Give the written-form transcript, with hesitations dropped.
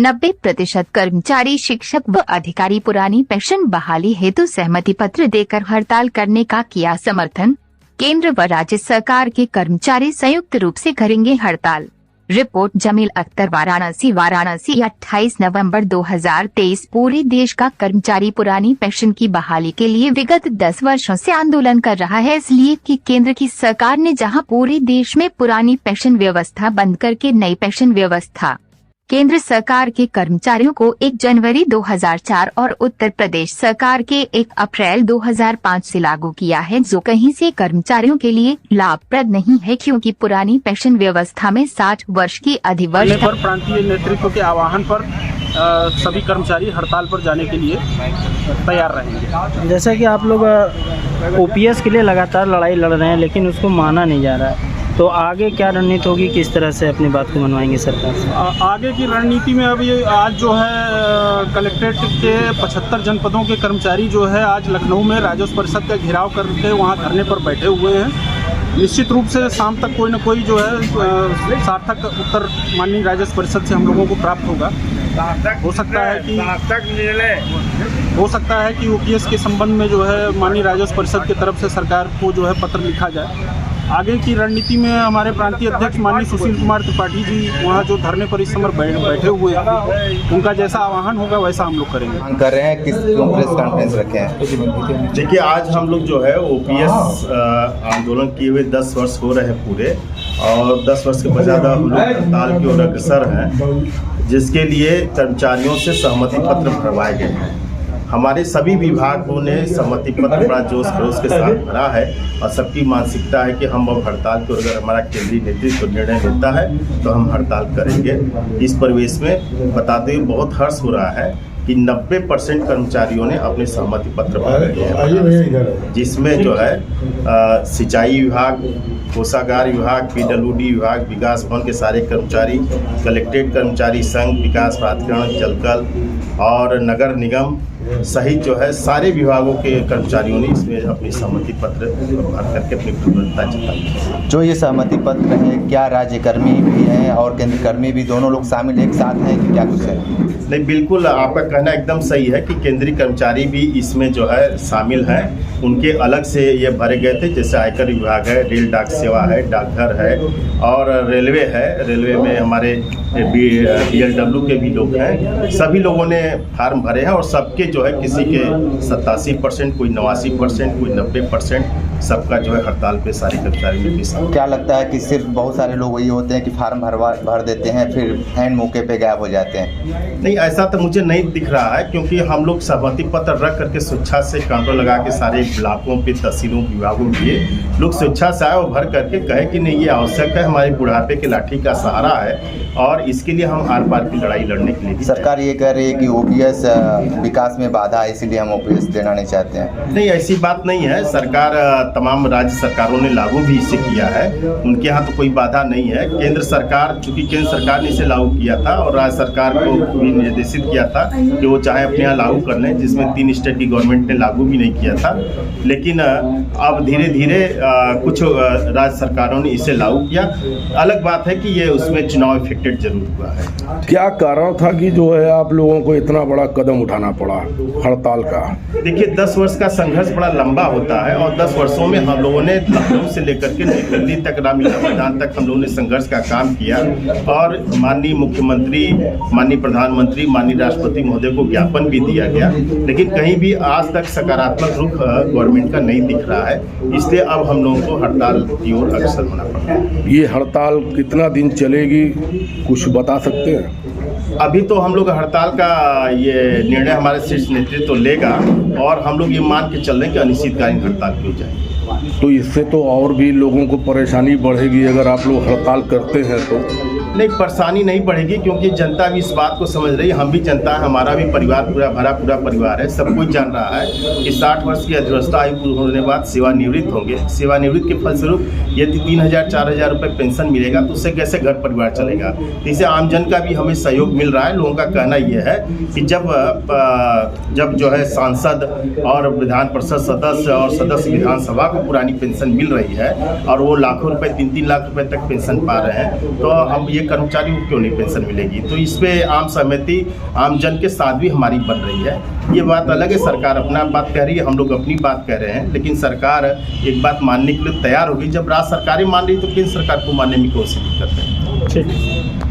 90% कर्मचारी, शिक्षक व अधिकारी पुरानी पेंशन बहाली हेतु सहमति पत्र देकर हड़ताल करने का किया समर्थन। केंद्र व राज्य सरकार के कर्मचारी संयुक्त रूप से करेंगे हड़ताल। रिपोर्ट जमील अख्तर, वाराणसी। 28 नवंबर 2023। पूरे देश का कर्मचारी पुरानी पेंशन की बहाली के लिए विगत 10 वर्षों से आंदोलन कर रहा है, इसलिए कि केंद्र की सरकार ने जहां पूरे देश में पुरानी पेंशन व्यवस्था बंद करके नई पेंशन व्यवस्था केंद्र सरकार के कर्मचारियों को 1 जनवरी 2004 और उत्तर प्रदेश सरकार के 1 अप्रैल 2005 से लागू किया है, जो कहीं से कर्मचारियों के लिए लाभप्रद नहीं है, क्योंकि पुरानी पेंशन व्यवस्था में 60 वर्ष की अधिवर्ष पर प्रांतीय नेतृत्व के आह्वान पर सभी कर्मचारी हड़ताल पर जाने के लिए तैयार रहेंगे। जैसा कि आप लोग ओपीएस के लिए लगातार लड़ाई लड़ रहे हैं, लेकिन उसको माना नहीं जा रहा है, तो आगे क्या रणनीति होगी, किस तरह से अपनी बात को मनवाएंगे सरकार से? आगे की रणनीति में अभी आज जो है कलेक्ट्रेट के 75 जनपदों के कर्मचारी जो है आज लखनऊ में राजस्व परिषद का घेराव करके वहां धरने पर बैठे हुए हैं। निश्चित रूप से शाम तक कोई न कोई जो है सार्थक उत्तर माननीय राजस्व परिषद से हम लोगों को प्राप्त होगा। हो सकता है कि ओपीएस के संबंध में जो है माननीय राजस्व परिषद की तरफ से सरकार को जो है पत्र लिखा जाए। आगे की रणनीति में हमारे प्रांतीय अध्यक्ष माननीय सुशील कुमार त्रिपाठी जी वहाँ जो धरने पर इस समय बैठे हुए हैं, उनका जैसा आह्वान होगा वैसा हम लोग करेंगे। कर रहे हैं, किस प्रेस कॉन्फ्रेंस रखे हैं? देखिए, आज हम लोग जो है ओपीएस आंदोलन किए हुए 10 वर्ष हो रहे हैं पूरे, और 10 वर्ष के बाद ज़्यादा हम लोग हड़ताल की ओर अग्रसर हैं, जिसके लिए कर्मचारियों से सहमति पत्र भरवाए गए हैं। हमारे सभी विभागों ने सहमति पत्र बड़ा जोश खरोश के साथ भरा है, और सबकी मानसिकता है कि हम अब हड़ताल को, अगर हमारा केंद्रीय नेतृत्व निर्णय लेता है तो हम हड़ताल करेंगे। इस परिवेश में बताते हुए बहुत हर्ष हो रहा है कि 90% कर्मचारियों ने अपने सहमति पत्र भरे हैं, जिसमें जो है सिंचाई विभाग, कोषागार विभाग, पीडब्ल्यूडी विभाग, विकास भवन के सारे कर्मचारी, कलेक्ट्रेट कर्मचारी संघ, विकास प्राधिकरण, जलकल और नगर निगम सहित जो है सारे विभागों के कर्मचारियों ने इसमें अपनी सहमति पत्र भर करके अपनी प्रतिबद्धता जताई। जो ये सहमति पत्र है, क्या राज्य कर्मी भी हैं और केंद्र कर्मी भी, दोनों लोग शामिल एक साथ हैं कि क्या कुछ है? नहीं, बिल्कुल आपका कहना एकदम सही है कि केंद्रीय कर्मचारी भी इसमें जो है शामिल हैं। उनके अलग से ये भरे गए थे, जैसे आयकर विभाग है, रेल डाक सेवा है, डाकघर है और रेलवे है। रेलवे में हमारे BLW के भी लोग हैं। सभी लोगों ने फार्म भरे हैं और सबके जो है किसी के 87%, कोई 89%, कोई 90%, सबका जो है हड़ताल पे सारे कर्मचारी लोग। क्या लगता है कि सिर्फ बहुत सारे लोग वही होते हैं कि फार्म भर देते हैं, फिर एंड मौके पे गायब हो जाते हैं? नहीं, ऐसा तो मुझे नहीं दिख रहा है, क्योंकि हम लोग सहमति पत्र रख करके स्वेच्छा से काउंटर लगा के सारे ब्लॉकों पे, तहसीलों, विभागों के लोग स्वेच्छा से आए और भर करके कहे कि नहीं, ये आवश्यक है, हमारे बुढ़ापे के लाठी का सहारा है और इसके लिए हम आर पार की लड़ाई लड़ने के लिए। सरकार ये कह रही है कि ओपीएस विकास में बाधा है, इसीलिए हम ओपीएस देना नहीं चाहते हैं। नहीं, ऐसी बात नहीं है। सरकार, तमाम राज्य सरकारों ने लागू भी इसे किया है, उनके यहाँ तो कोई बाधा नहीं है। केंद्र सरकार, चूंकि केंद्र सरकार ने इसे लागू किया था और राज्य सरकार को भी निर्देशित किया था कि वो चाहे अपने यहाँ लागू कर लें, जिसमें 3 स्टेट की गवर्नमेंट ने लागू भी नहीं किया था। लेकिन अब धीरे धीरे कुछ राज्य सरकारों ने इसे लागू किया। अलग बात है कि ये उसमें चुनाव इफेक्टेड जरूर हुआ है। क्या कारण था कि जो है आप लोगों को इतना बड़ा कदम उठाना पड़ा हड़ताल का? देखिए, 10 वर्ष का संघर्ष बड़ा लंबा होता है और 10 वर्षों में हम लोगों ने लखनऊ से लेकर के नई दिल्ली तक, रामलीला मैदान तक हम लोगों ने संघर्ष का काम किया और माननीय मुख्यमंत्री, माननीय प्रधानमंत्री, माननीय राष्ट्रपति महोदय को ज्ञापन भी दिया गया, लेकिन कहीं भी आज तक सकारात्मक रुख गवर्नमेंट का नहीं दिख रहा है। इसलिए अब हम लोगों को हड़ताल की ओर अग्रसर होना पड़ रहा है। ये हड़ताल कितना दिन चलेगी, कुछ बता सकते हैं? अभी तो हम लोग हड़ताल का ये निर्णय हमारे शीर्ष नेतृत्व लेगा और हम लोग ये मान के चल रहे हैं कि अनिश्चितकालीन हड़ताल की हो जाएगी। तो इससे तो और भी लोगों को परेशानी बढ़ेगी अगर आप लोग हड़ताल करते हैं तो? नहीं, परेशानी नहीं बढ़ेगी, क्योंकि जनता भी इस बात को समझ रही है। हम भी जनता है, हमारा भी परिवार पूरा परिवार है, सब कुछ जान रहा है कि 60 वर्ष की अधिवस्था आयु पूर्ण होने के बाद सेवानिवृत्त होंगे। सेवानिवृत्त के फलस्वरूप यदि 3000-4000 रुपये पेंशन मिलेगा तो उससे कैसे घर परिवार चलेगा। तो इससे आमजन का भी हमें सहयोग मिल रहा है। लोगों का कहना यह है कि जब जो है सांसद और विधान परिषद सदस्य और सदस्य विधानसभा को पुरानी पेंशन मिल रही है और वो लाखों रुपए, 3-3 लाख रुपए तक पेंशन पा रहे हैं, तो हम ये ये कर्मचारी को क्यों नहीं पेंशन मिलेगी। तो इस पे आम सहमति आम जन के साथ भी हमारी बन रही है। ये बात अलग है, सरकार अपना बात कह रही है, हम लोग अपनी बात कह रहे हैं, लेकिन सरकार एक बात मानने के लिए तैयार होगी। जब राज्य सरकारें मान रही तो केंद्र सरकार को मानने में कोई दिक्कत है। ठीक है।